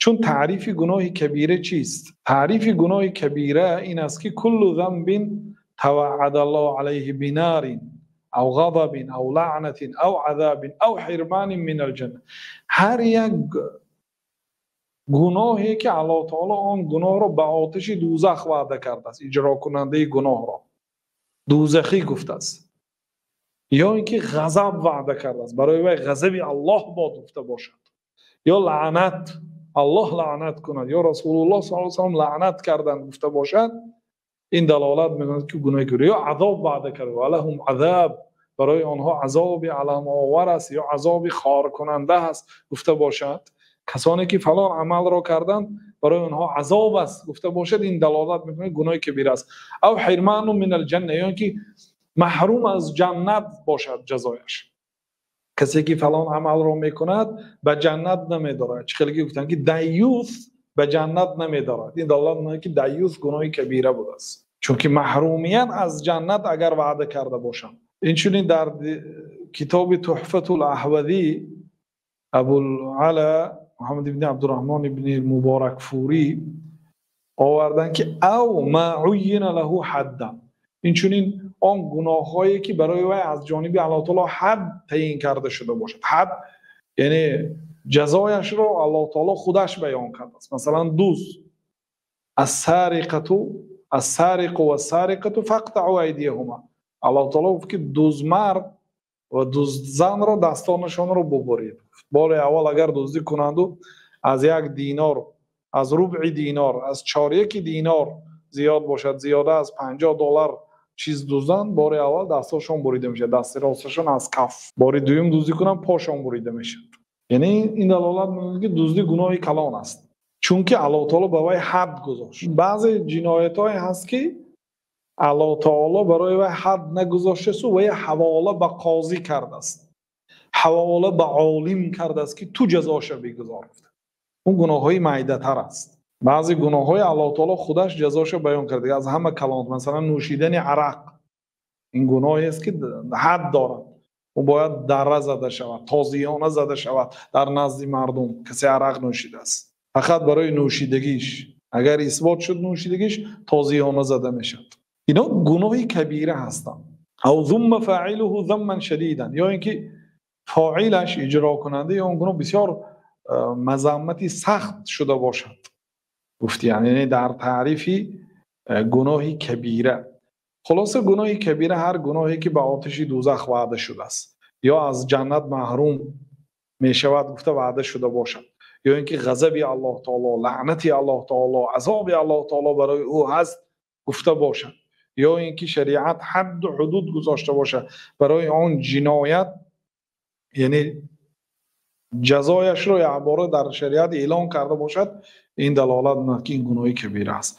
چون تعریف گناه کبیره چیست؟ تعریف گناه کبیره این است که کل ذنب توعد الله علیه بنار او غضب او لعنت او عذاب او حرمان من الجنه. هر یک گناهی که الله تعالی آن گناه را به آتش دوزخ وعده کرده است، اجرا کننده گناه را دوزخی گفته است، یا اینکه غضب وعده کرده است، برای وی غضب الله باد گفته باشد، یا لعنت الله لعنت کند یا رسول الله صلی الله علیه و سلم لعنت کردند گفته باشد، این دلالت می‌کند که گناه کبیره. یا عذاب وعده کرده ولهم عذاب، برای آنها عذاب علم آور است یا عذاب خار کننده است گفته باشد. کسانی که فلان عمل را کردند برای آنها عذاب است گفته باشد، این دلالت می‌کند گناه کبیره است. او حرمان من الجنه، یعنی که محروم از جنت باشد جزایش. کسی که فلان عمل را میکند به جنت نمیدارد. خیلی گفتن که دیوس به جنت نمیدارد، این دلالت می‌کند که دیوس گناه کبیره بوده است، چون که محرومیت از جنت اگر وعده کرده باشند. اینچنین در کتاب تحفة الاحوذی ابوالعلا محمد بن عبدالرحمن بن مبارک فوری آوردن که او ما عین له حد، اینچنین آن گناه‌هایی که برای وی از جانب الله تعالی حد تعیین کرده شده باشد. حد یعنی جزایش را الله تعالی خودش بیان کرده است. مثلا دوز السارق و السارقه فاقطعوا ایدیهما، الله تعالی گفت که دوز مرد و دوز زن را دستانشان را ببرید. بار اول اگر دزدی کنند و از 1 دینار، از ربع دینار، از 4/1 دینار زیاد باشد، زیاده از $50 چیز دوزن، بار اول دستاشون بریده میشه، دست راستشون از کف. بار دوم دزدی کنن پاشون بریده میشه. یعنی این دلالت میکنه که دزدی گناه کلان است، چون که الله تعالی به وی حد گذاشت. بعضی جنایت‌های هست که الله تعالی برای وی حد نگذاشته است و وی حواله به قاضی کرده است، حواله به عالم کرده است که تو جزاش بگذار. اون گناه‌های معیدتر است. بعضی گناه‌های الله تعالی خودش جزاش بیان کرده، از همه کلان. مثلا نوشیدن عرق، این گناهی است که حد دارد و باید دره زده شود، تازیانه زده شود در نزد مردم. کسی عرق نوشیده است فقط برای نوشیدگیش، اگر اثبات شد نوشیدگیش، تازیانه زده میشد. اینا گناهی کبیره هستند. او ذم فاعله ذما شدیدا، یا اینکه فاعلش اجرا کننده اون گناه بسیار مذمتی سخت شده باشد. گفتی یعنی در تعریفی گناهی کبیره. خلاصه گناهی کبیره هر گناهی که به آتش دوزخ وعده شده است، یا از جنت محروم می شود گفته وعده شده باشد، یا اینکه غضب الله تعالی، لعنت الله تعالی، عذاب الله تعالی برای او هست گفته باشد، یا اینکه شریعت حد و حدود گذاشته باشد برای آن جنایت، یعنی جزایش رو عباره در شریعت اعلان کرده باشد. این دلالت می‌کند که این گناهی کبیره است.